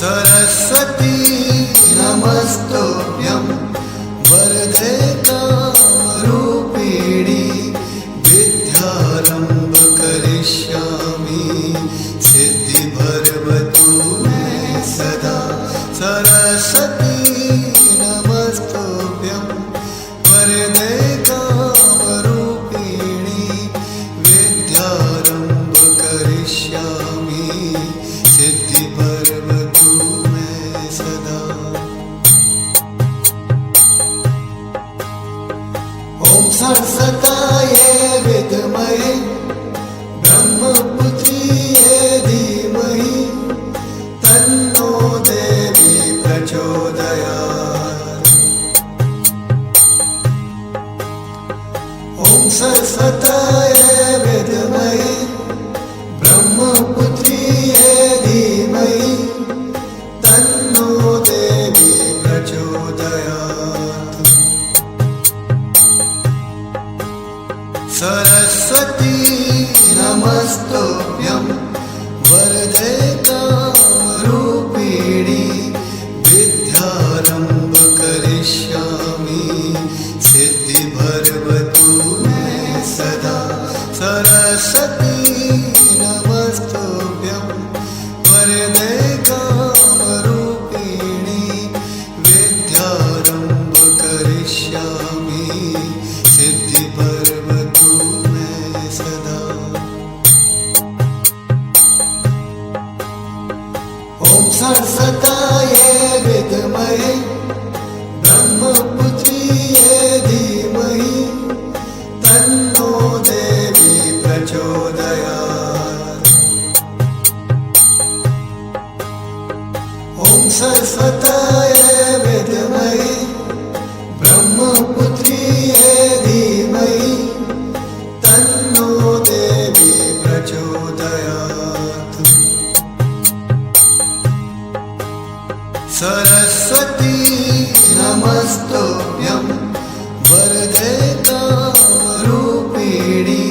सरस्वती नमस्तुभ्यं वरदे कामरूपिणी विद्यारम्भ करिष्यामि सिद्धिर्भवतु मे सदा। सरस्वती नमस्तुभ्यं वरदे कामरूपिणी विद्यारम्भ करिष्यामि सिद्धिर्भवतु मे सदा। ॐ सरस्वत्यै विद्महे ब्रह्मपुत्र्यै धीमहि तन्नो देवी प्रचोदयात्। ॐ सरस्वत्यै विद्महे ब्रह्मपुत्र्यै धीमहि तन्नो देवी प्रचोदयात्। सरस्वती नमस्तुभ्यं वरदे कामरूपिणी विद्यारम्भ करिष्यामि सिद्धिर्भवतु मे सदा। सरस्वती नमस्तुभ्यं वरदे कामरूपिणी विद्यारम्भ करिष्यामि सिद्धिर्भवतु मे सदा। ॐ सरस्वत्यै विद्महे ब्रह्मपुत्र्यै धीमहि तन्नो देवी प्रचोदयात्। ॐ सरस्वत्यै विद्महे ब्रह्मपुत्र्यै धीमहि तन्नो देवी प्रचोदयात्। सरस्वती नमस्तुभ्यं वरदे कामरूपिणी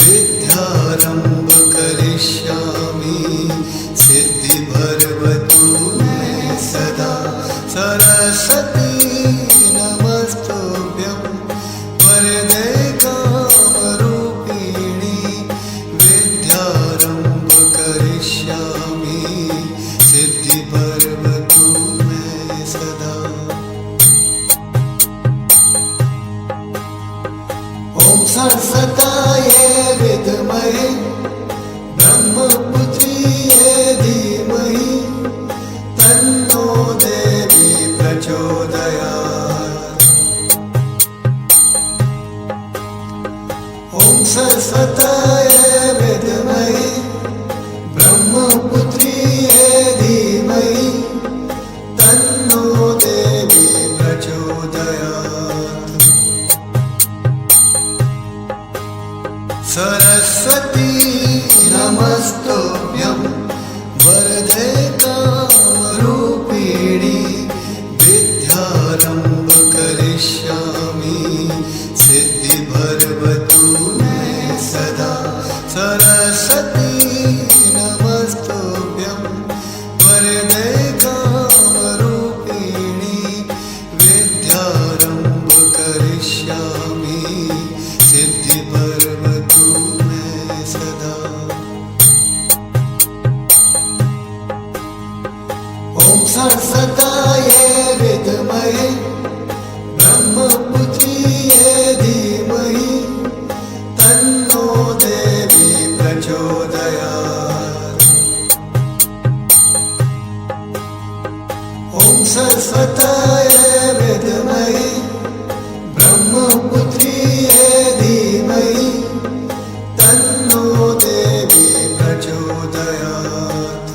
विद्यारम्भ करिष्यामि सिद्धिर्भवतु मे सदा। सरस्वती नमस्तुभ्यं वरदे कामरूपिणी विद्यारम्भ करिष्यामि सिद्धिर्भवतु मे सदा। ॐ सरस्वत्यै विद्महे ब्रह्मपुत्र्यै धीमहि तन्नो देवी प्रचोदयात्। ॐ सरस्वत्यै विद्महे ब्रह्मपुत्र्यै धीमहि तन्नो देवी प्रचोदयात्। सरस्वती नमस्तुभ्यं वरदे कामरूपिणी विद्यारम्भ करिष्यामि सिद्धिर्भवतु मे सदा। सरस्वती नमस्तुभ्यं वरदे कामरूपिणी विद्यारम्भ करिष्यामि सिद्धिर्भवतु मे सदा। ॐ सरस्वत्यै विद्महे ब्रह्मपुत्र्यै धीमहि तन्नो देवी प्रचोदयात्। ॐ सरस्वत्यै विद्महे ब्रह्मपुत्र्यै धीमहि तन्नो देवी प्रचोदयात्।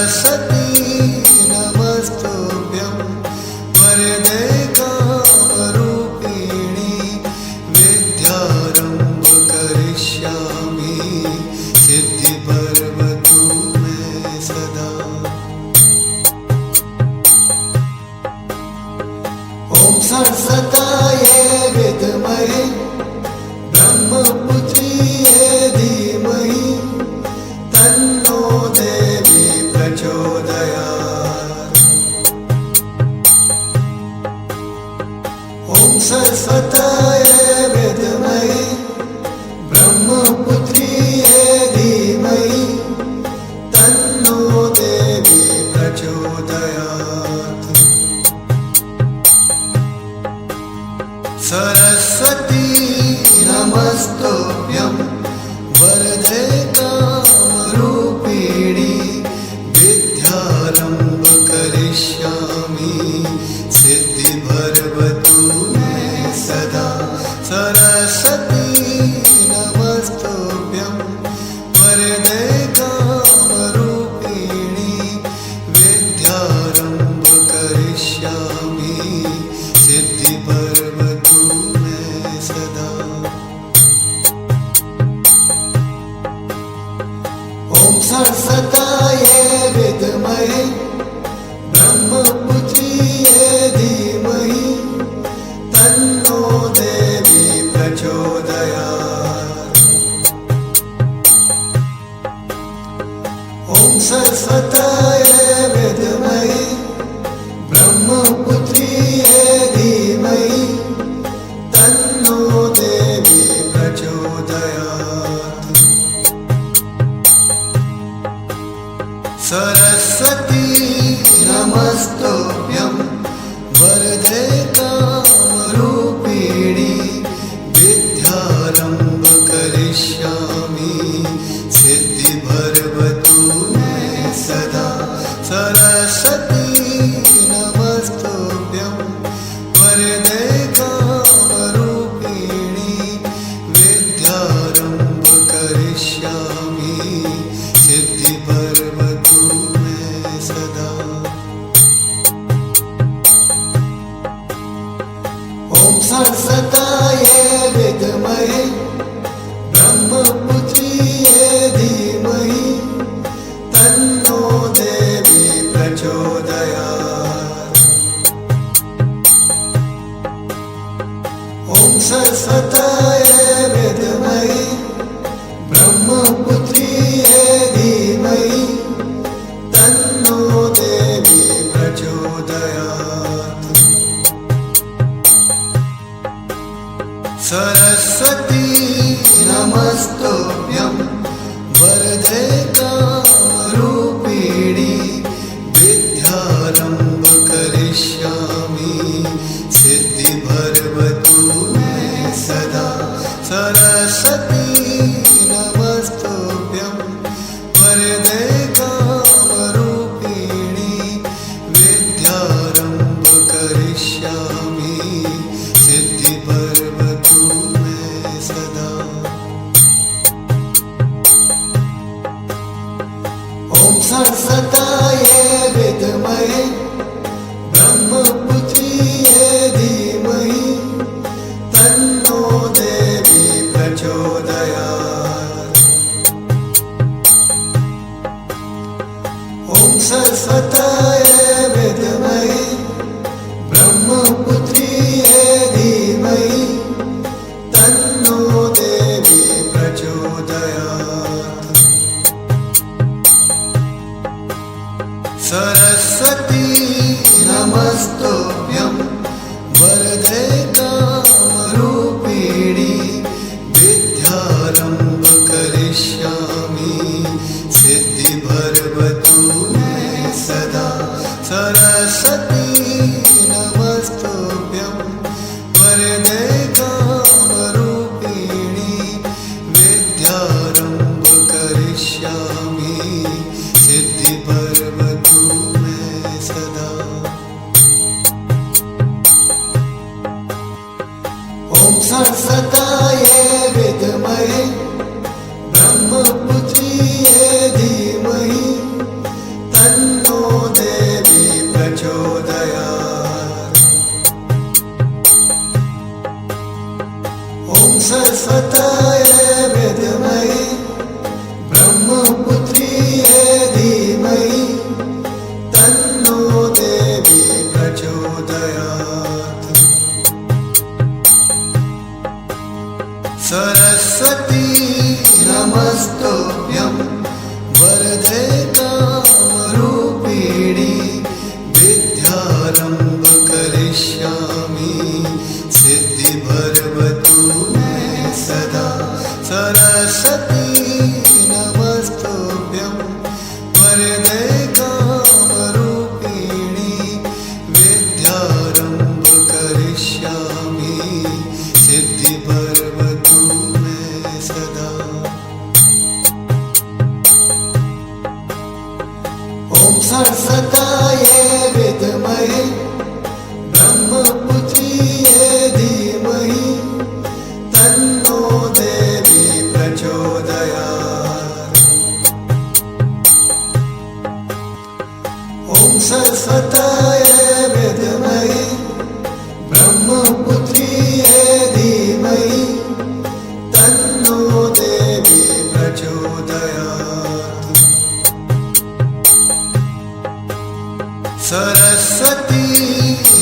सरस्वती नमस्तुभ्यं वरदे कामरूपिणी विद्यारम्भ करिष्यामि सिद्धिर्भवतु मे सदा। ॐ सरस्वत्यै विद्महे ब्रह्मपुत्र्यै धीमहि तन्नो देवी प्रचोदयात्। ॐ सरस्वत्यै विद्महे ब्रह्मपुत्र्यै धीमहि तन्नो देवी प्रचोदयात्। सरस्वती नमस्तुभ्यं वरदे कामरूपिणी विद्यारम्भ करिष्यामि सिद्धिर्भवतु मे सदा। सरस्वती नमस्तुभ्यं वरदे कामरूपिणी विद्यारम्भ करिष्यामि सिद्धिर्भवतु मे सदा। ॐ सरस्वत्यै विद्महे ब्रह्मपुत्र्यै धीमहि तन्नो देवी प्रचोदयात्। ॐ सरस्वत्यै विद्महे ब्रह्मपुत्र्यै धीमहि तन्नो देवी प्रचोदयात्। सरस्वती नमस्तुभ्यं वरदे कामरूपिणी विद्यारम्भ करिष्यामि सिद्धिर्भवतु मे सदा। सरस्वती नमस्तुभ्यं वरदे कामरूपिणी विद्यारम्भ करिष्यामि सिद्धिर्भवतु मे सदा। ॐ सरस्वत्यै विद्महे ब्रह्मपुत्र्यै धीमहि तन्नो देवी प्रचोदयात्। ॐ सरस्वत्यै विद्महे ब्रह्मपुत्र्यै धीमहि तन्नो देवी प्रचोदयात्। सरस्वती नमस्तुभ्यं वरदे कामरूपिणी विद्यारम्भ करिष्यामि सिद्धिर्भवतु मे सदा। सरस्वती नमस्तुभ्यं वरदे कामरूपिणी विद्यारम्भ करिष्यामि सिद्धिर्भवतु मे सदा। ॐ सरस्वत्यै विद्महे ब्रह्मपुत्र्यै धीमहि तन्नो देवी प्रचोदयात्। ॐ सरस्वत्यै विद्महे ब्रह्मपुत्र्यै धीमहि तन्नो देवी प्रचोदयात्। सरस्वती नमस्तुभ्यं वरदे कामरूपिणी विद्यारम्भ करिष्यामि सिद्धिर्भवतु मे सदा। सरस्वती नमस्तुभ्यं वरदे कामरूपिणी विद्यारम्भ करिष्यामि सिद्धिर्भवतु मे सदा। ॐ सरस्वत्यै विद्महे ब्रह्मपुत्र्यै धीमहि तन्नो देवी प्रचोदयात्। ॐ सरस्वताय विद्महे ब्रह्मपुत्र्यै धीमहि तन्नो देवी प्रचोदयात्। सरस्वती नमस्तुभ्यं वरदे कामरूपिणी विद्यारम्भ करिष्यामि सिद्धिर्भवतु मे सदा। सरस्वती नमस्तुभ्यं वरदे कामरूपिणी विद्यारम्भ करिष्यामि सिद्धिर्भवतु मे सदा। ॐ सरस्वताय विद्महे ब्रह्मपुत्र्यै धीमहि तन्नो देवी प्रचोदयात्। ॐ सरस्वताय विद्महे ब्रह्मपुत्र्यै धीमहि तन्नो देवी प्रचोदयात्। सरस्वती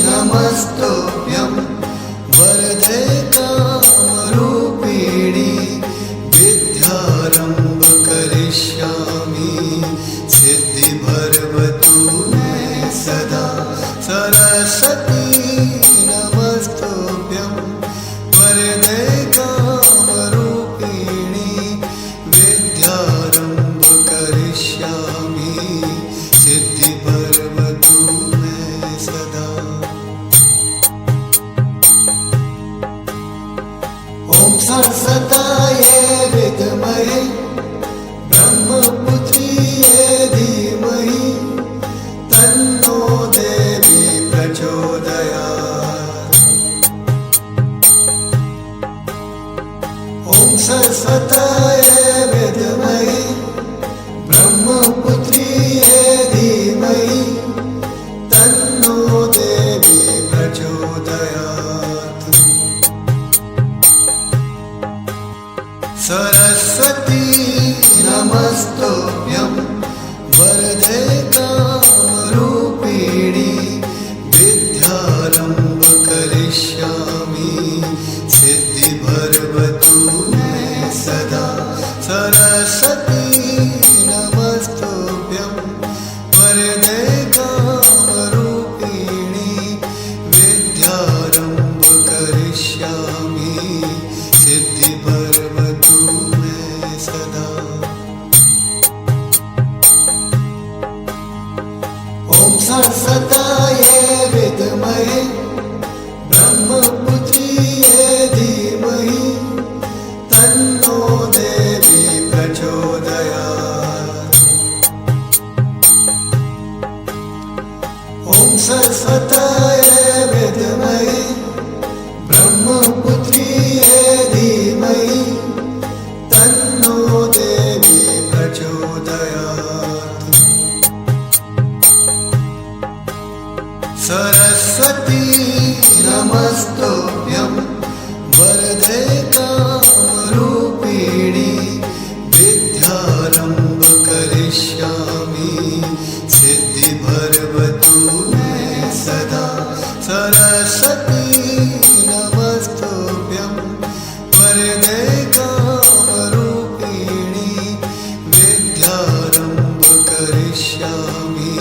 नमस्तुभ्यं वरदे कामरूपिणी विद्यारम्भ करिष्यामि सिद्धिर्भवतु मे सदा। सरस्वती नमस्तुभ्यं वरदे कामरूपिणी विद्यारम्भ करिष्यामि सिद्धिर्भवतु मे सदा। ॐ सरस्वताय विद्महे ब्रह्मपुत्र्यै धीमहि तन्नो देवी प्रचोदयात्। ॐ सरस्वताय विद्महे ब्रह्मपुत्र्यै धीमहि तन्नो देवी प्रचोदयात्। सरस्वती नमस्तुभ्यं वरदे कामरूपिणी विद्यारम्भ करिष्यामि सिद्धिर्भवतु मे सदा। सरस्वती नमस्तुभ्यं वरदे कामरूपिणी विद्यारम्भ करिष्यामि सिद्धिर्भवतु मे सदा। ॐ सरस्वताय विद्महे ब्रह्मपुत्र्यै धीमहि तन्नो देवी प्रचोदयात्। ॐ सरस्वताय विद्महे ब्रह्मपुत्र्यै धीमहि तन्नो देवी प्रचोदयात्। सरस्वती नमस्तुभ्यं वरदे कामरूपिणी विद्यारम्भ करिष्यामि सिद्धिर्भवतु मे सदा। सरस्वती नमस्तुभ्यं वरदे कामरूपिणी विद्यारम्भ करिष्यामि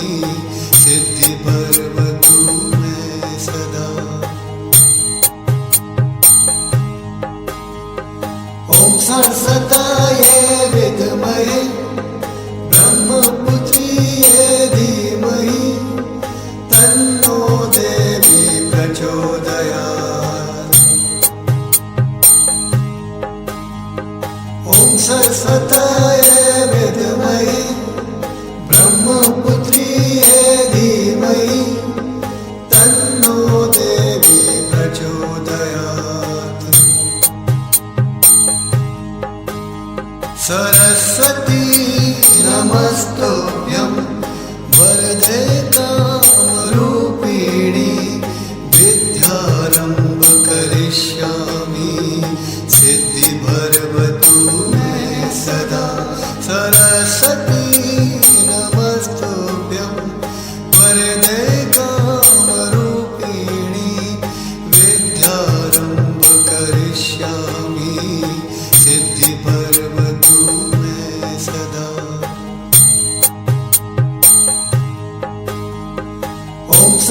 सिद्धिर्भवतु मे सदा। ॐ सरस्वताय विद्महे ब्रह्मपुत्र्यै धीमहि तन्नो देवी प्रचोदयात्। ॐ सरस्वताय विद्महे ब्रह्मपुत्र्यै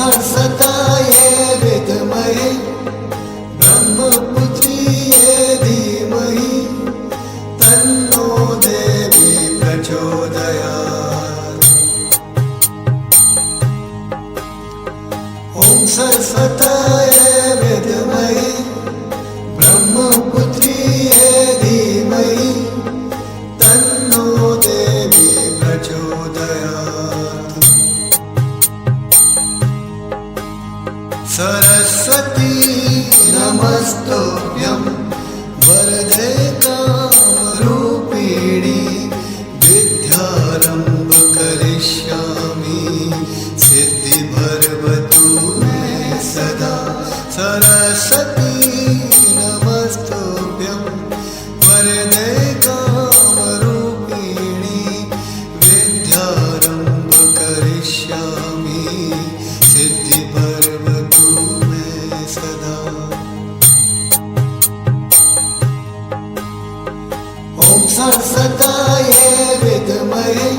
सरस्वतायै विद्महे ब्रह्मपुत्र्यै धीमहि तन्नो देवी प्रचोदयात्। ॐ सरस्वतायै विद्महे ब्रह्मपुत्र्यै धीमहि तन्नो देवी प्रचोदयात्। सरस्वती नमस्तुभ्यं वरदे कामरूपिणी विद्यारम्भ करिष्यामि सिद्धिर्भवतु मे सदा। सरस्वती नमस्तुभ्यं वरदे कामरूपिणी विद्यारम्भ करिष्यामि सिद्धिर्भवतु मे सदा। ॐ सरस्वतायै विद्महे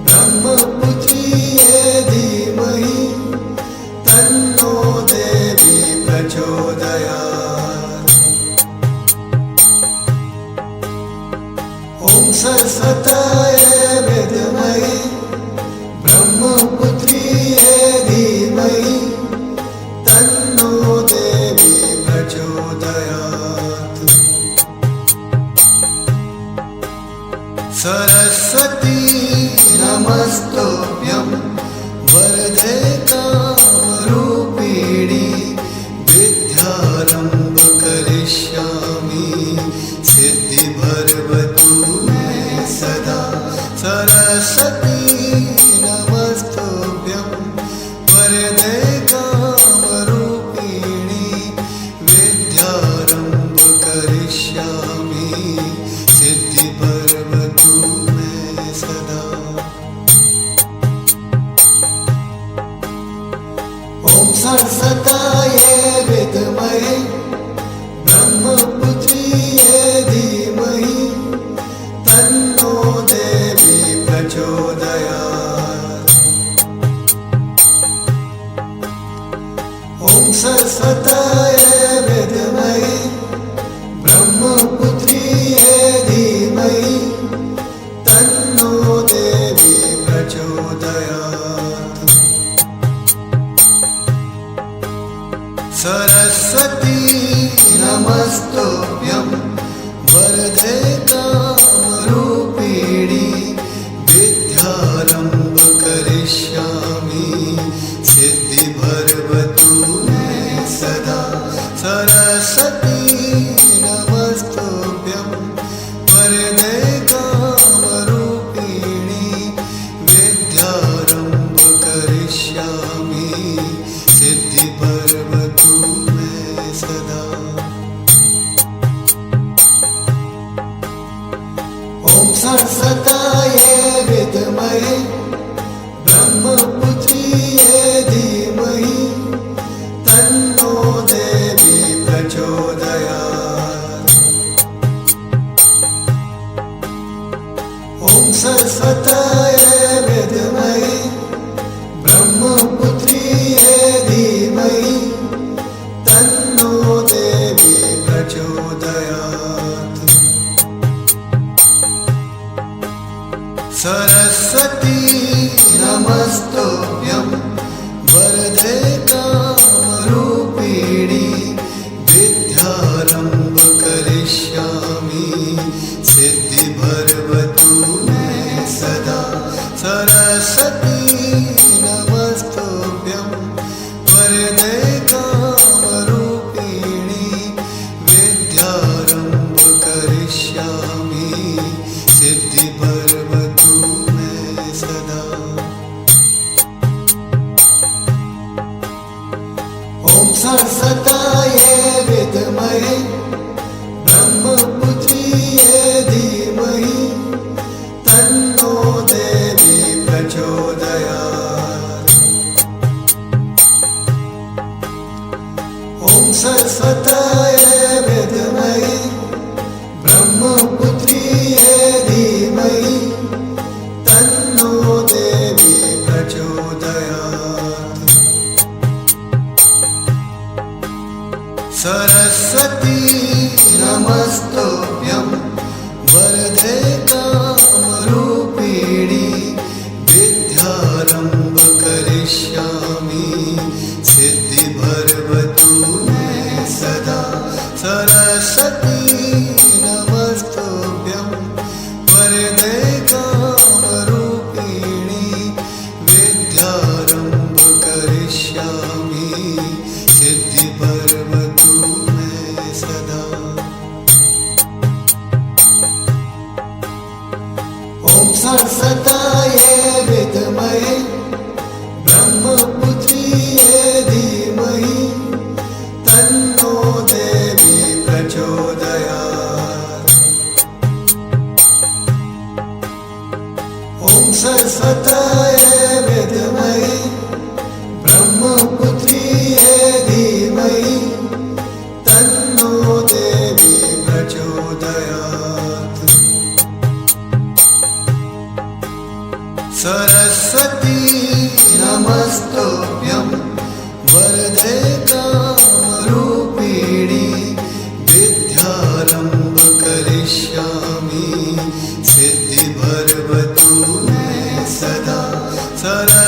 ब्रह्मपुत्र्यै धीमहि तन्नो देवी प्रचोदयात्। ॐ सरस्वतायै विद्महे ब्रह्मपुत्र्यै धीमहि तन्नो देवी प्रचोदयात्। सरस्वती नमस्तुभ्यं वरदे कामरूपिणी विद्यारम्भ करिष्यामि सिद्धिर्भवतु मे सदा। सरस्वती नमस्तुभ्यं वरदे कामरूपिणी विद्यारम्भ करिष्यामि सिद्धिर्भवतु मे सदा। ॐ सरस्वतायै विद्महे ब्रह्मपुत्र्यै धीमहि तन्नो देवी प्रचोदयात्। ॐ सरस्वतायै विद्महे ब्रह्मपुत्र्यै धीमहि तन्नो देवी प्रचोदयात्।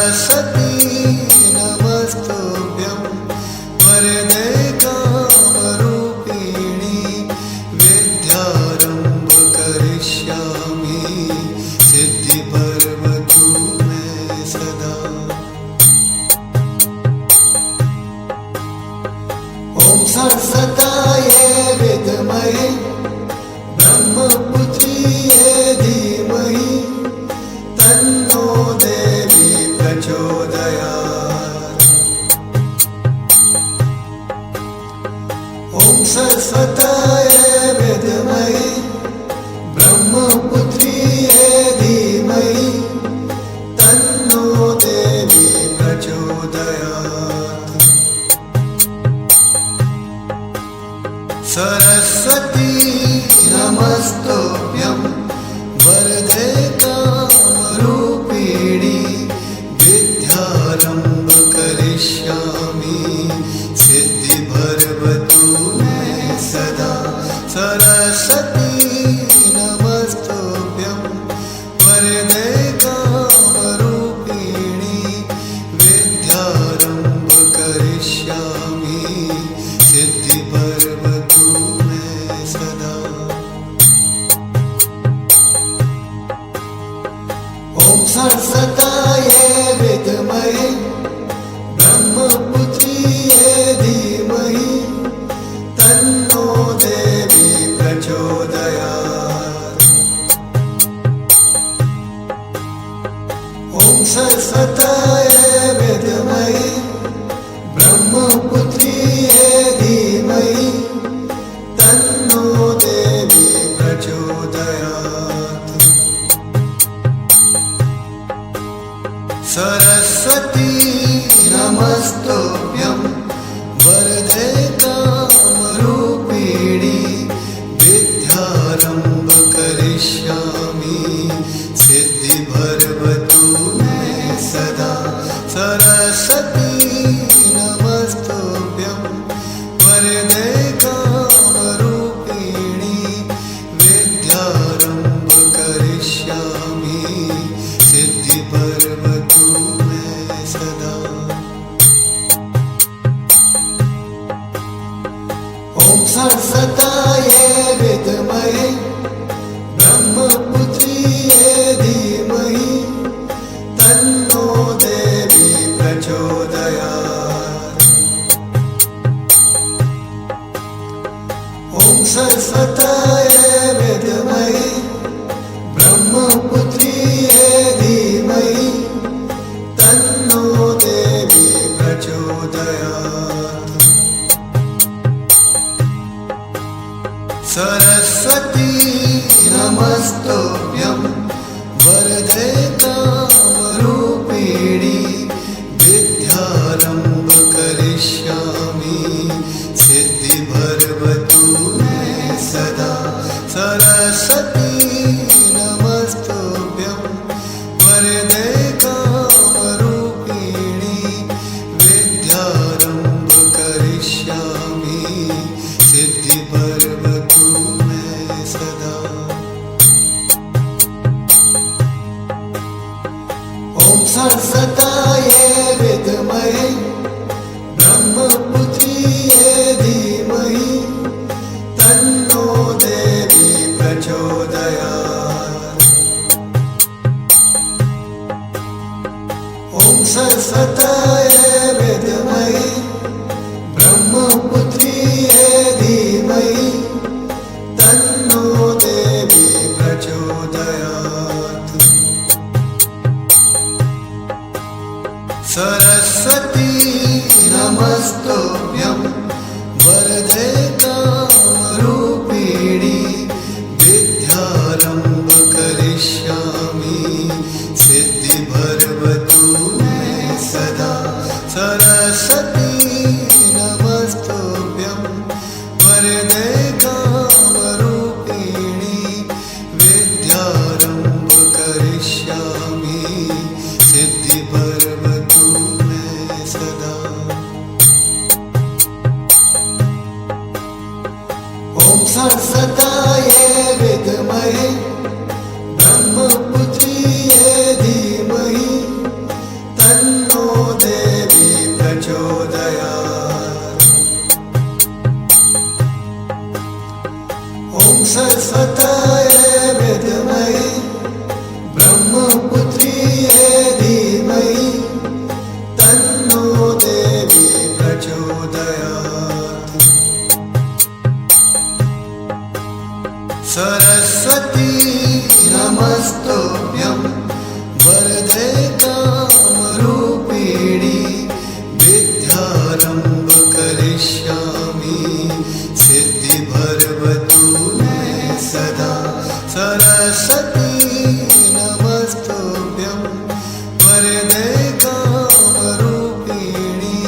सरस्वती नमस्तुभ्यं वरदे कामरूपिणी विद्यारम्भ करिष्यामि सिद्धिपर्वतु मे सदा। ॐ सरस्वत्यै विद्महे ब्रह्मपुत्र्यै धीमहि तन्नो देवी प्रचोदयात्। ॐ सरस्वत्यै विद्महे ब्रह्मपुत्र्यै धीमहि तन्नो देवी प्रचोदयात्। सरस्वती नमस्तुभ्यं वरदे कामरूपिणी विद्यारम्भ करिष्यामि सिद्धिर्भवतु मे सदा। सरस्वती नमस्तुभ्यं वरदे कामरूपिणी विद्यारम्भ करिष्यामि सिद्धिर्भवतु मे सदा। ॐ सरस्वत्यै विद्महे ब्रह्मपुत्र्यै धीमहि तन्नो देवी प्रचोदयात्। ॐ सरस्वत्यै विद्महे ब्रह्मपुत्र्यै धीमहि तन्नो देवी प्रचोदयात्। सरस्वती नमस्तुभ्यं वरदे कामरूपिणी विद्यारम्भ करिष्यामि सिद्धिर्भवतु मे सदा। सरस्वती नमस्तुभ्यं वरदे कामरूपिणी विद्यारम्भ करिष्यामि सिद्धिर्भवतु मे सदा। ॐ सरस्वत्यै विद्महे ब्रह्मपुत्र्यै धीमहि तन्नो देवी प्रचोदयात्। ॐ सरस्वत्यै विद्महे ब्रह्मपुत्र्यै धीमहि तन्नो देवी प्रचोदयात्। सरस्वती नमस्तुभ्यं वरदे कामरूपिणी विद्यारम्भ करिष्यामि सिद्धिर्भवतु मे सदा। सरस्वती नमस्तुभ्यं वरदे कामरूपिणी विद्यारम्भ करिष्यामि सिद्धिर्भवतु मे सदा। ॐ सरस्वत्यै विद्महे ब्रह्मपुत्र्यै धीमहि तन्नो देवी प्रचोदयात्। ॐ सरस्वत्यै विद्महे ब्रह्मपुत्र्यै धीमहि तन्नो देवी प्रचोदयात्। सरस्वती नमस्तुभ्यं वरदे कामरूपिणी विद्यारम्भ करिष्यामि सिद्धिर्भवतु मे सदा। सरस्वती नमस्तुभ्यं वरदे कामरूपिणी विद्यारम्भ करिष्यामि सिद्धिर्भवतु मे सदा। ॐ सरस्वत्यै विद्महे ब्रह्मपुत्र्यै धीमहि तन्नो देवी प्रचोदयात्। ॐ सरस्वत्यै विद्महे ब्रह्मपुत्र्यै धीमहि तन्नो देवी प्रचोदयात्। सरस्वती नमस्तुभ्यं वरदे कामरूपिणी विद्यारम्भ करिष्यामि सिद्धिर्भवतु मे सदा। सरस्वती नमस्तुभ्यं वरदे कामरूपिणी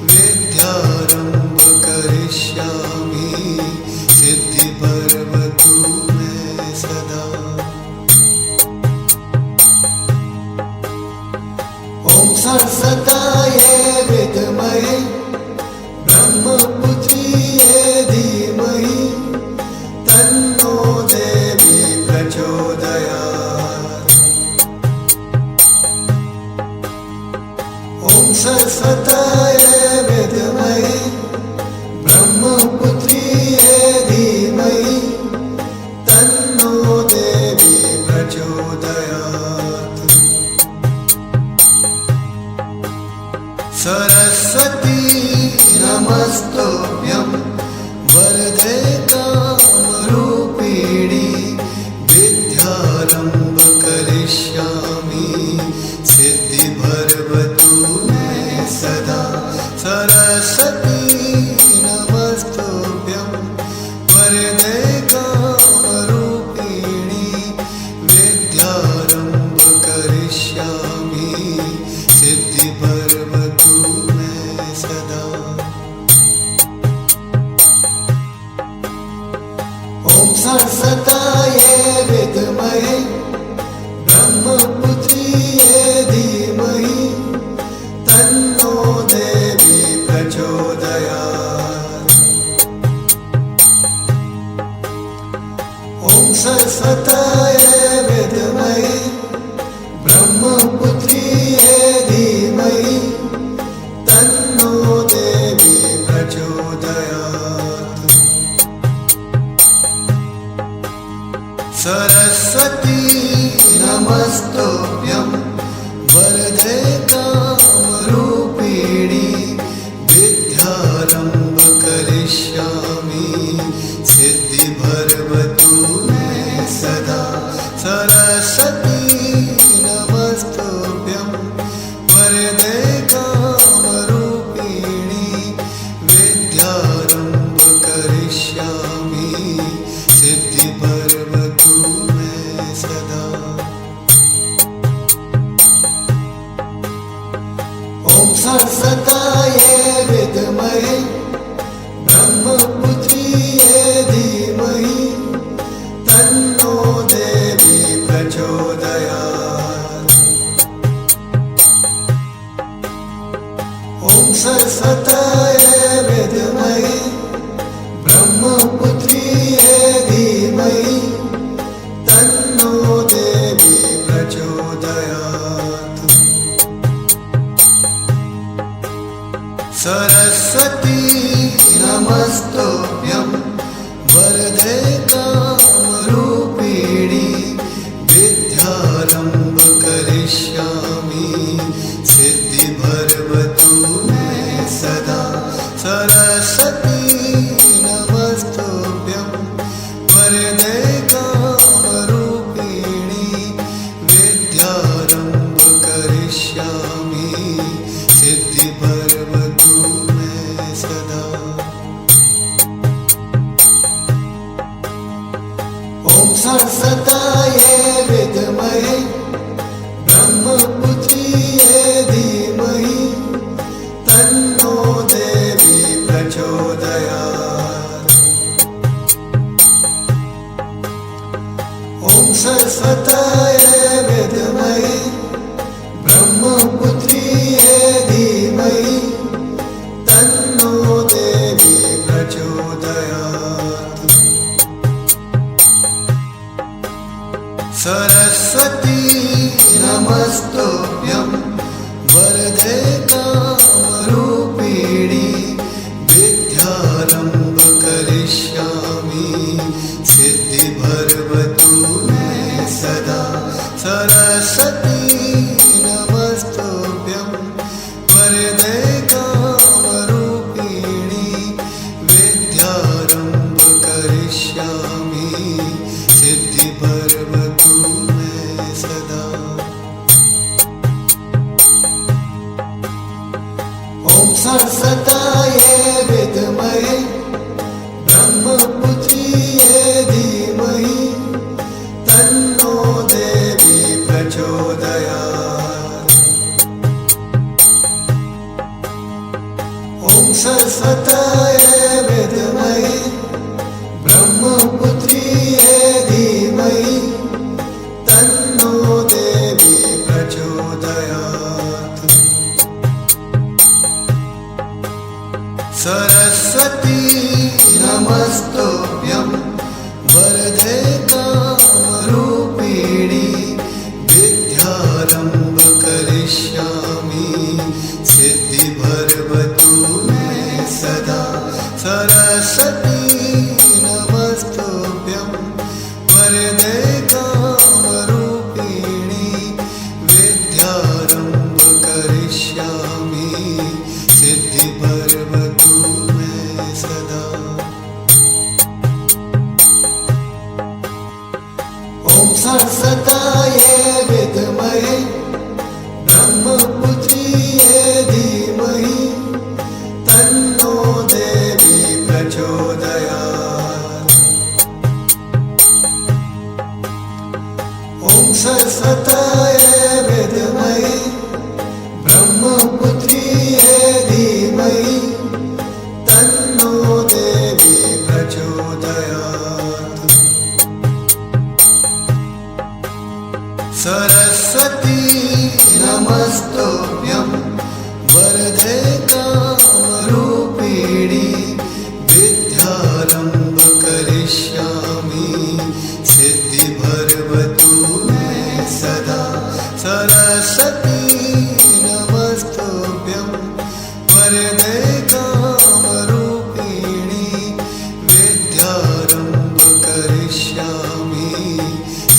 विद्यारम्भ करिष्यामि सिद्धिर्भवतु मे सदा। ॐ सरस्वत्यै विद्महे ब्रह्मपुत्र्यै धीमहि तन्नो देवी प्रचोदयात्। ॐ सरस्वत्यै विद्महे ब्रह्मपुत्र्यै धीमहि तन्नो देवी प्रचोदयात्। सरस्वती नमस्तुभ्यं वरदे कामरूपिणी विद्यारम्भ करिष्यामि सिद्धिर्भवतु मे सदा। सरस्वती नमस्तुभ्यं वरदे कामरूपिणी विद्यारम्भ करिष्यामि सिद्धिर्भवतु मे सदा। ॐ सरस्वत्यै विद्महे ब्रह्मपुत्र्यै धीमहि तन्नो देवी प्रचोदयात्। ॐ सरस्वत्यै विद्महे ब्रह्मपुत्र्यै धीमहि तन्नो देवी प्रचोदयात्। सरस्वती नमस्तुभ्यं वरदे कामरूपिणी विद्यारम्भ करिष्यामि सिद्धिर्भवतु मे सदा। सरस्वती नमस्तुभ्यं वरदे कामरूपिणी विद्यारम्भ करिष्यामि सिद्धिर्भवतु मे सदा। ॐ सरस्वत्यै विद्महे ब्रह्मपुत्र्यै धीमहि तन्नो देवी प्रचोदयात्। ॐ सरस्वत्यै विद्महे ब्रह्मपुत्र्यै धीमहि तन्नो देवी प्रचोदयात्। सरस्वती नमस्तुभ्यं वरदे कामरूपिणी विद्यारम्भ करिष्यामि सिद्धिर्भवतु मे सदा। सरस्वती नमस्तुभ्यं वरदे कामरूपिणी विद्यारम्भ करिष्यामि सिद्धिर्भवतु मे सदा। सरस्वतायै विद्महे ब्रह्मपुत्र्यै धीमहि तन्नो देवी प्रचोदयात्। ॐ सरस्वतायै विद्महे ब्रह्मपुत्र्यै धीमहि तन्नो देवी प्रचोदयात्। सरस्वती नमस्तुभ्यं वरदे कामरूपिणी विद्यारम्भ करिष्यामि सिद्धिर्भवतु मे सदा। सरस्वती नमस्तुभ्यं वरदे कामरूपिणी विद्यारम्भ करिष्यामि सिद्धिर्भवतु मे सदा। ॐ सरस्वतायै विद्महे ब्रह्मपुत्र्यै धीमहि तन्नो देवी प्रचोदयात्। ॐ सरस्वतायै विद्महे ब्रह्मपुत्र्यै धीमहि तन्नो देवी प्रचोदयात्। सरस्वती नमस्तुभ्यं वरदे कामरूपिणी विद्यारम्भ करिष्यामि सिद्धिर्भवतु मे सदा। सरस्वती नमस्तुभ्यं वरदे कामरूपिणी विद्यारम्भ करिष्यामि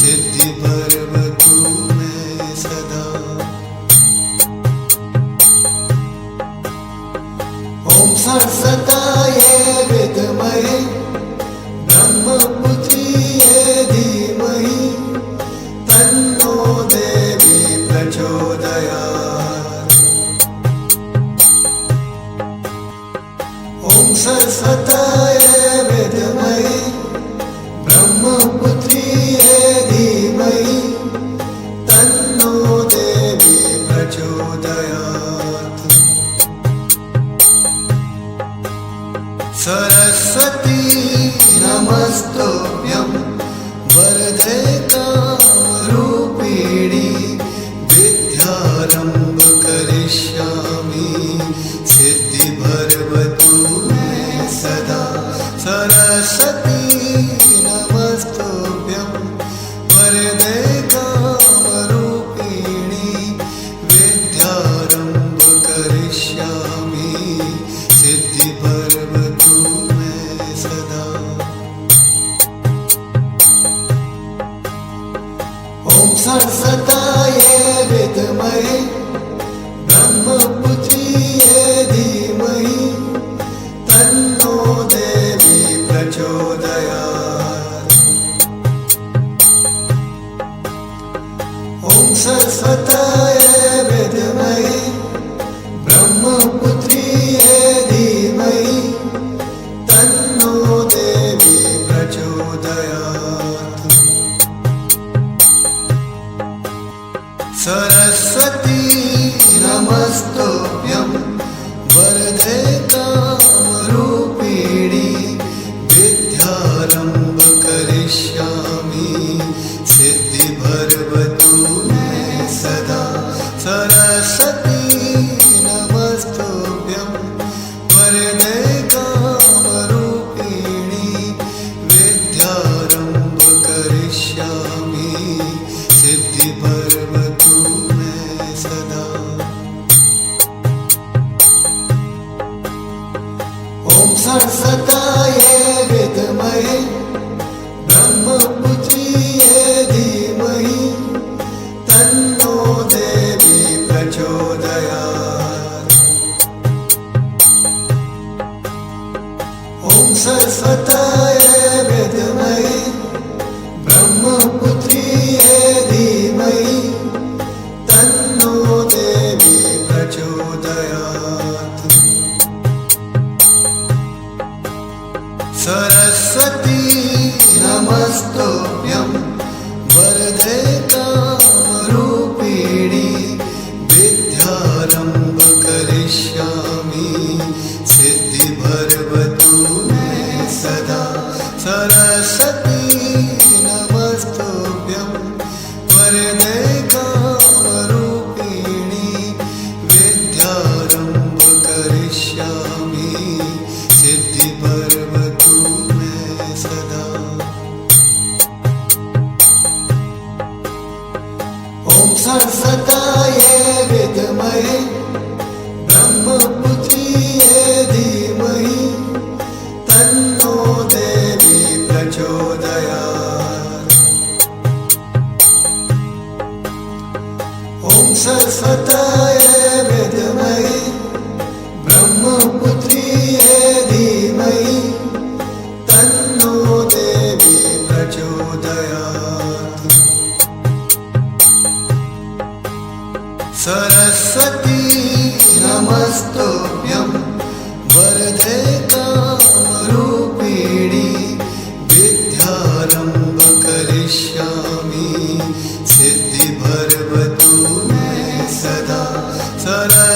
सिद्धिर्भवतु मे सदा। ॐ सरस्वतायै विद्महे ब्रह्मपुत्र्यै धीमहि तन्नो देवी प्रचोदयात्। ॐ सरस्वतायै विद्महे ब्रह्मपुत्र्यै धीमहि तन्नो देवी प्रचोदयात्। सरस्वती नमस्तुभ्यं वरदे कामरूपिणी विद्यारम्भ करिष्यामि सिद्धिर्भवतु मे सदा। सरस्वती नमस्तुभ्यं वरदे कामरूपिणी विद्यारम्भ करिष्यामि सिद्धिर्भवतु मे सदा। ॐ सरस्वतायै विद्महे ब्रह्मपुत्र्यै धीमहि तन्नो देवी प्रचोदयात्। ॐ सरस्वतायै विद्महे ब्रह्मपुत्र्यै धीमहि तन्नो देवी प्रचोदयात्। सरस्वती नमस्तुभ्यं वरदे कामरूपिणी विद्यारम्भ करिष्यामि सिद्धिर्भवतु मे सदा। सरस्वती नमस्तुभ्यं वरदे कामरूपिणी विद्यारम्भ करिष्यामि सिद्धिर्भवतु मे सदा। ॐ सरस्वतायै विद्महे ब्रह्मपुत्र्यै धीमहि तन्नो देवी प्रचोदयात्। ॐ सरस्वतायै विद्महे ब्रह्मपुत्र्यै धीमहि तन्नो देवी प्रचोदयात्।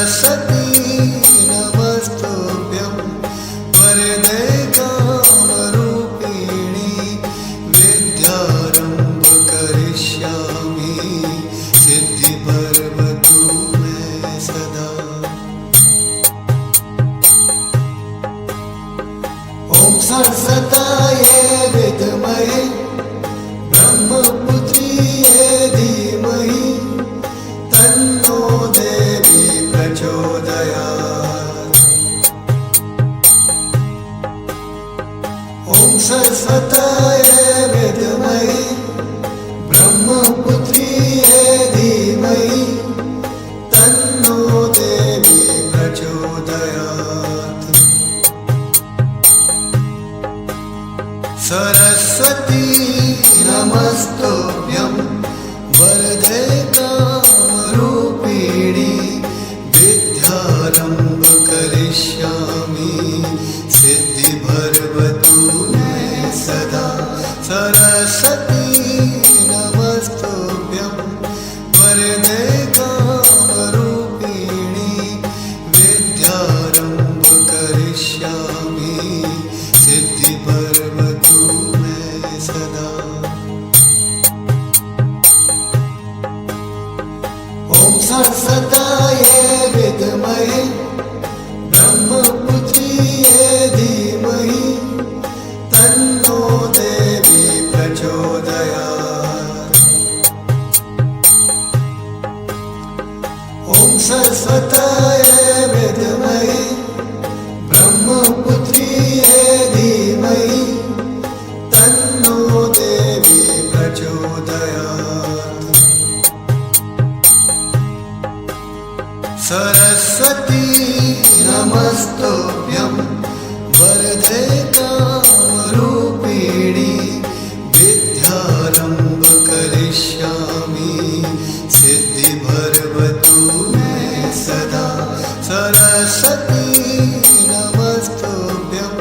सरस्वती नमस्तुभ्यं वरदे कामरूपिणी विद्यारम्भ करिष्यामि सिद्धिर्भवतु मे सदा। ॐ सरस्वत्यै विद्महे ब्रह्मपुत्र्यै धीमहि तन्नो देवी प्रचोदयात्। ॐ सरस्वत्यै विद्महे ब्रह्मपुत्र्यै धीमहि तन्नो देवी प्रचोदयात्। सरस्वती नमस्तुभ्यं वरदे कामरूपिणी विद्यारम्भ करिष्यामि सिद्धिर्भवतु मे सदा। सरस्वती नमस्तुभ्यं वरदे कामरूपिणी विद्यारम्भ करिष्यामि सिद्धिर्भवतु मे सदा। ॐ सरस्वत्यै विद्महे ब्रह्मपुत्र्यै धीमहि तन्नो देवी प्रचोदयात्। ॐ सरस्वत्यै विद्महे ब्रह्मपुत्र्यै धीमहि तन्नो देवी प्रचोदयात्। सरस्वती नमस्तुभ्यं वरदे कामरूपिणी विद्यारम्भ करिष्यामि सिद्धिर्भवतु मे सदा। सरस्वती नमस्तुभ्यं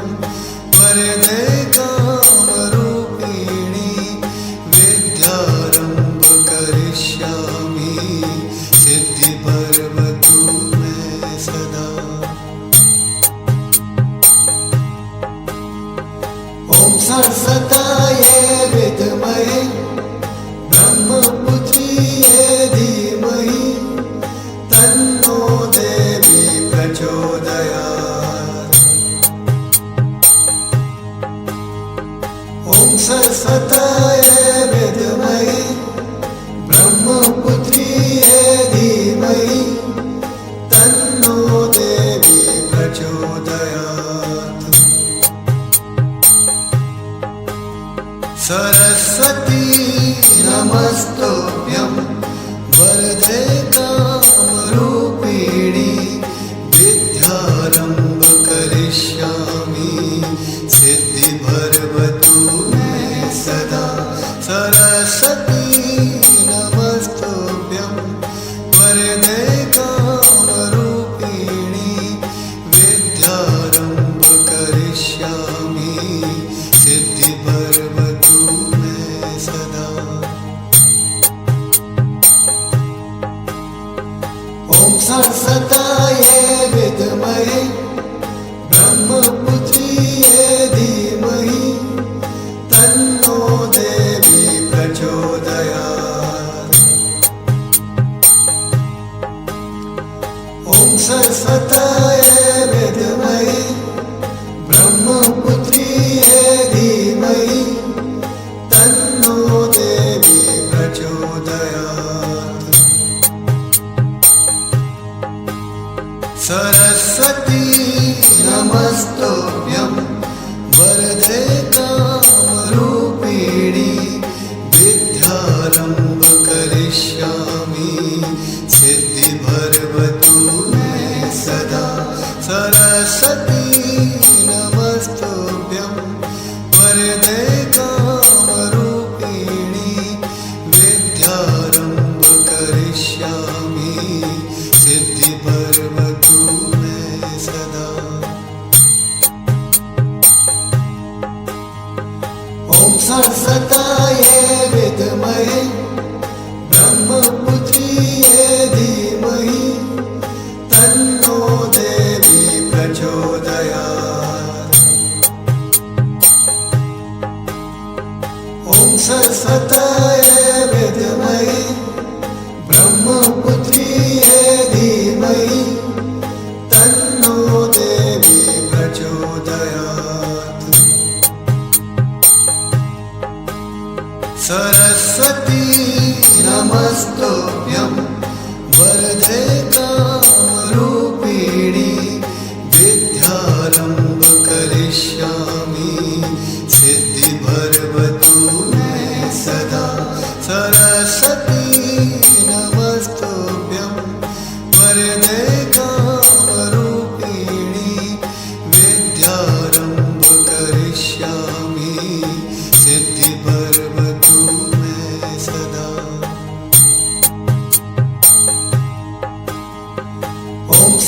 वरदे कामरूपिणी विद्यारम्भ करिष्यामि सिद्धिर्भवतु मे सदा। ॐ सरस्वत्यै विद्महे ब्रह्मपुत्र्यै धीमहि तन्नो देवी प्रचोदयात्। ॐ सरस्वत्यै विद्महे ब्रह्मपुत्र्यै धीमहि तन्नो देवी प्रचोदयात्। सरस्वती नमस्तुभ्यं वरदे कामरूपिणी विद्यारम्भ करिष्यामि सिद्धिर्भवतु मे सदा। सरस्वती नमस्तुभ्यं वरदे कामरूपिणी विद्यारम्भ करिष्यामि सिद्धिर्भवतु मे सदा। ॐ सरस्वत्यै विद्महे ब्रह्मपुत्र्यै धीमहि तन्नो देवी प्रचोदयात्। ॐ सरस्वत्यै विद्महे ब्रह्मपुत्र्यै धीमहि तन्नो देवी प्रचोदयात्। सरस्वती नमस्तुभ्यं वरदे कामरूपिणी विद्यारम्भ करिष्यामि सिद्धिर्भवतु मे सदा। सरस्वती नमस्तुभ्यं वरदे कामरूपिणी विद्यारम्भ करिष्यामि सिद्धिर्भवतु मे सदा।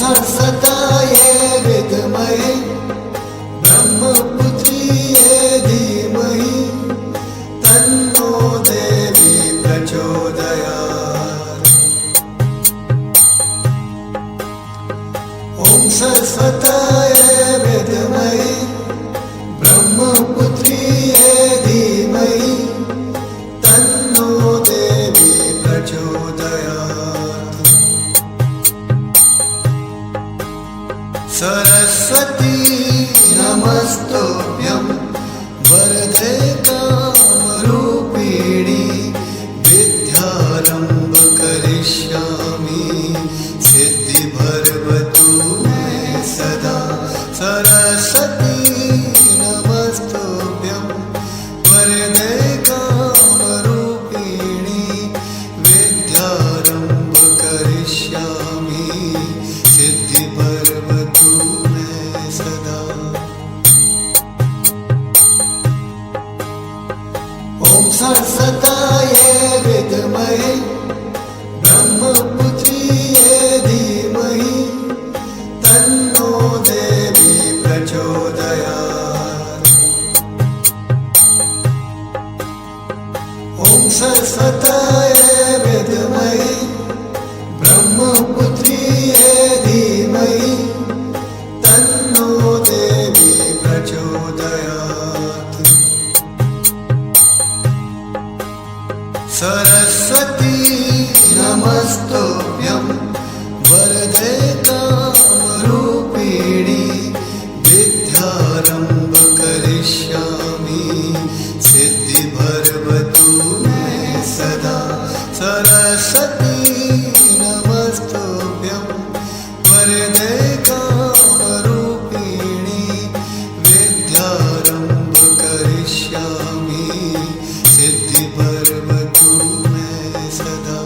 सरस्वतायै विद्महे ब्रह्मपुत्र्यै धीमहि तन्नो देवी प्रचोदयात्। ॐ सरस्वतायै विद्महे ब्रह्मपुत्र्यै धीमहि तन्नो देवी प्रचोदयात्। सरस्वती नमस्तुभ्यं वरदे कामरूपिणी विद्यारम्भ करिष्यामि सिद्धिर्भवतु मे सदा। सरस्वती नमस्तुभ्यं वरदे कामरूपिणी विद्यारम्भ करिष्यामि सिद्धिर्भवतु मे सदा। ॐ सरस्वतायै विद्महे ब्रह्मपुत्र्यै धीमहि तन्नो देवी प्रचोदयात्। ॐ सरस्वतायै विद्महे ब्रह्मपुत्र्यै धीमहि तन्नो देवी प्रचोदयात्। सरस्वती नमस्तुभ्यं वरदे कामरूपिणी विद्यारम्भ करिष्यामि सिद्धिर्भवतु मे सदा। सरस्वती नमस्तुभ्यं वरदे कामरूपिणी विद्यारम्भ करिष्यामि सिद्धिर्भवतु मे सदा।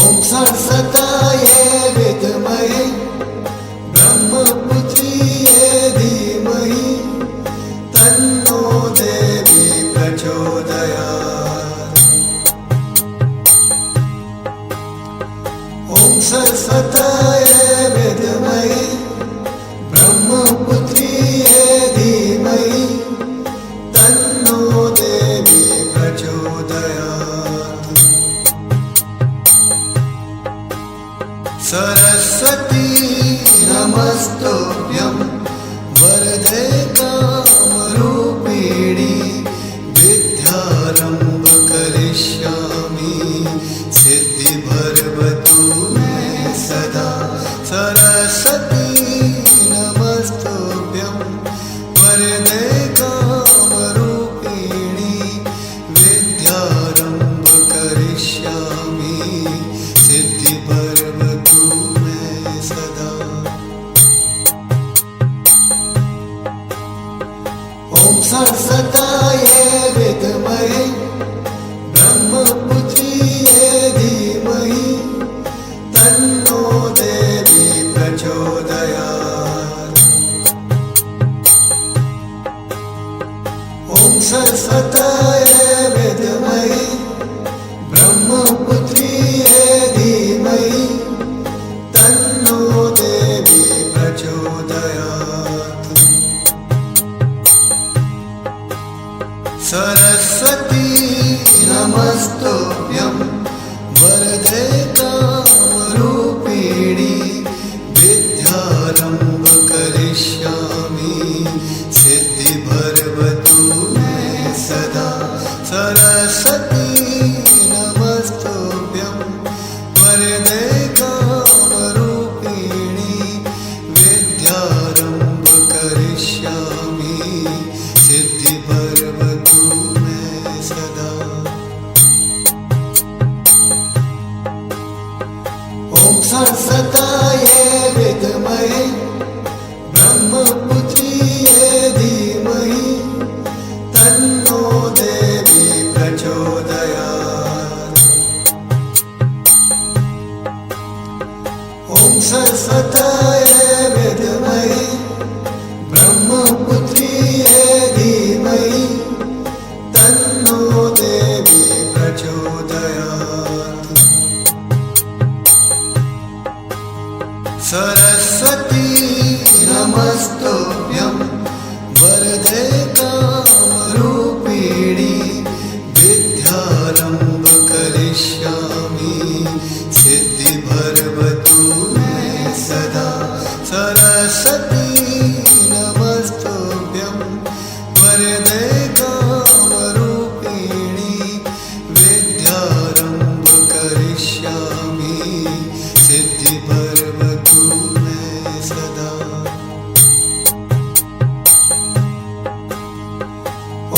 ॐ सरस्वतायै विद्महे ब्रह्मपुत्र्यै धीमहि तन्नो देवी प्रचोदयात्। ॐ सरस्वतायै विद्महे ब्रह्मपुत्र्यै धीमहि तन्नो देवी प्रचोदयात्। सरस्वती नमस्तुभ्यं वरदे कामरूपिणी विद्यारम्भ करिष्यामि सिद्धिर्भवतु मे सदा। सरस्वती नमस्तुभ्यं वरदे कामरूपिणी विद्यारम्भ करिष्यामि सिद्धिर्भवतु मे सदा। ॐ सरस्वतायै विद्महे ब्रह्मपुत्र्यै धीमहि तन्नो देवी प्रचोदयात्। ॐ सरस्वतायै विद्महे ब्रह्मपुत्र्यै धीमहि तन्नो देवी प्रचोदयात्। सरस्वती नमस्तुभ्यं वरदे कामरूपिणी विद्यारम्भ करिष्यामि सिद्धिर्भवतु मे सदा। सरस्वती नमस्तुभ्यं वरदे कामरूपिणी विद्यारम्भ करिष्यामि सिद्धिर्भवतु मे सदा। ॐ सरस्वतायै विद्महे ब्रह्मपुत्र्यै धीमहि तन्नो देवी प्रचोदयात्। ॐ सरस्वतायै विद्महे ब्रह्मपुत्र्यै धीमहि तन्नो देवी प्रचोदयात्। सरस्वती नमस्तुभ्यं वरदे कामरूपिणी विद्यारम्भ करिष्यामि सिद्धिर्भवतु मे सदा सरस्वती नमस्तुभ्यं वरदे कामरूपिणी विद्यारम्भ करिष्यामि सिद्धिर्भवतु मे सदा।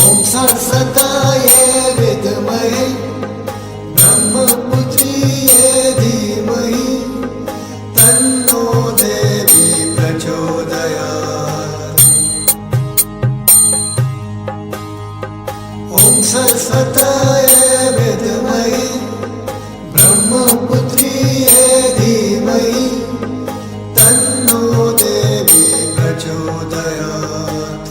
ॐ सरस्वत्यै विद्महे ब्रह्मपुत्र्यै धीमहि तन्नो देवी प्रचोदयात्। ॐ सरस्वत्यै विद्महे ब्रह्मपुत्र्यै धीमहि तन्नो देवी प्रचोदयात्।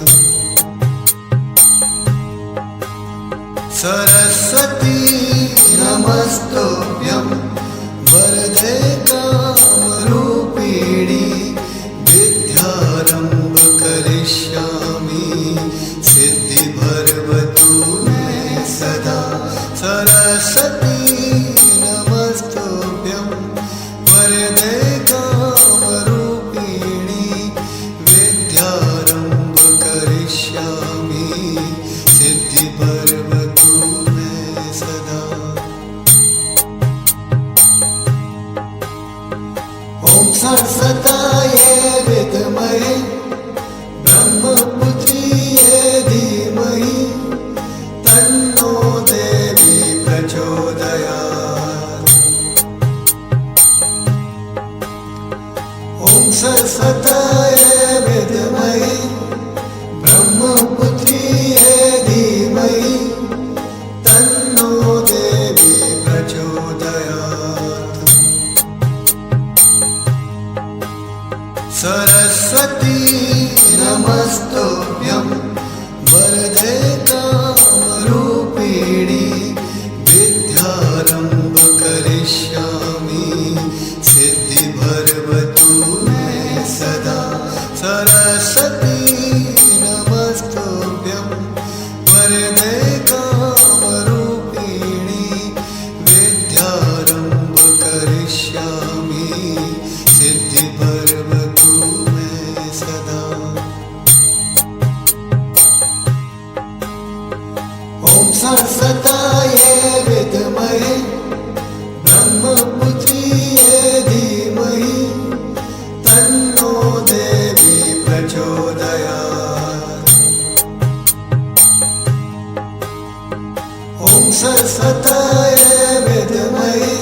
सरस्वती नमस्तुभ्यं वरदे कामरूपिणी विद्यारम्भ करिष्यामि सिद्धिर्भवतु मे सदा सरस्वती नमस्तुभ्यं वरदे कामरूपिणी विद्यारम्भ करिष्यामि सिद्धिर्भवतु मे सदा। ॐ सरस्वत्यै विद्महे ब्रह्मपुत्र्यै धीमहि तन्नो देवी प्रचोदयात्। ॐ सरस्वत्यै विद्महे ब्रह्मपुत्र्यै धीमहि तन्नो देवी प्रचोदयात्। सरस्वती नमस्तुभ्यं वरदे कामरूपिणी विद्यारम्भ करिष्यामि सिद्धिर्भवतु मे सदा सरस्वती नमस्तुभ्यं वरदे कामरूपिणी विद्यारम्भ करिष्यामि सिद्धिर्भवतु मे सदा। ॐ सरस्वत्यै विद्महे ब्रह्मपुत्र्यै धीमहि तन्नो देवी प्रचोदयात्। ॐ सरस्वत्यै विद्महे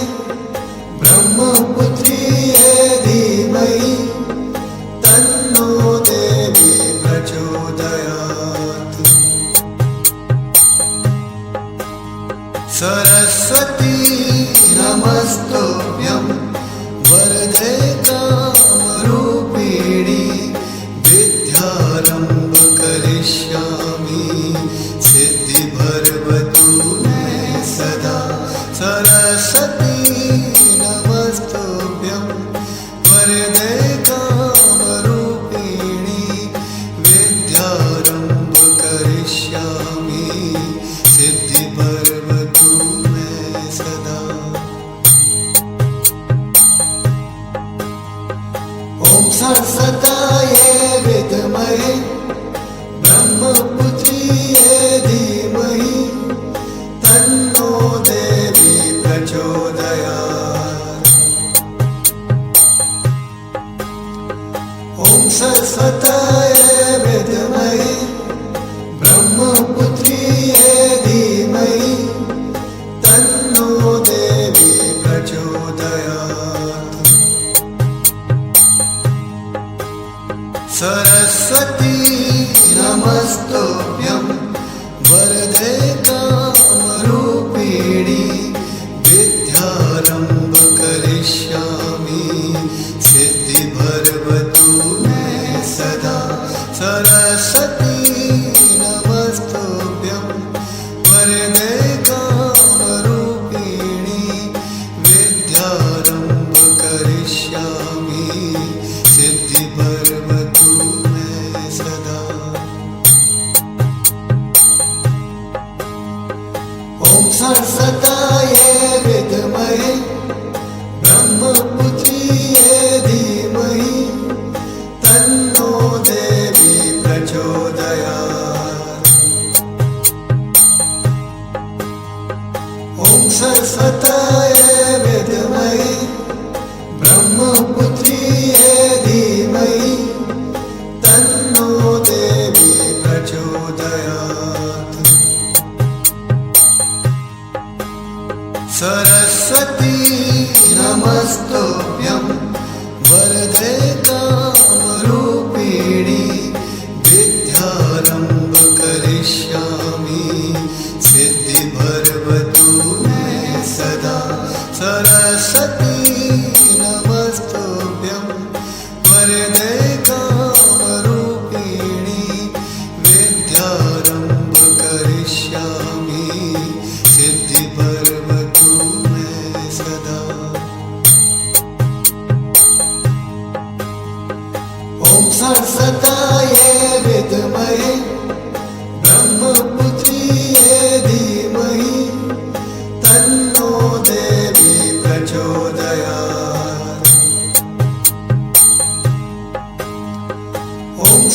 ब्रह्मपुत्र्यै धीमहि तन्नो देवी प्रचोदयात्। सरस्वती नमस्तुभ्यं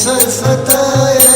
सरस्वतये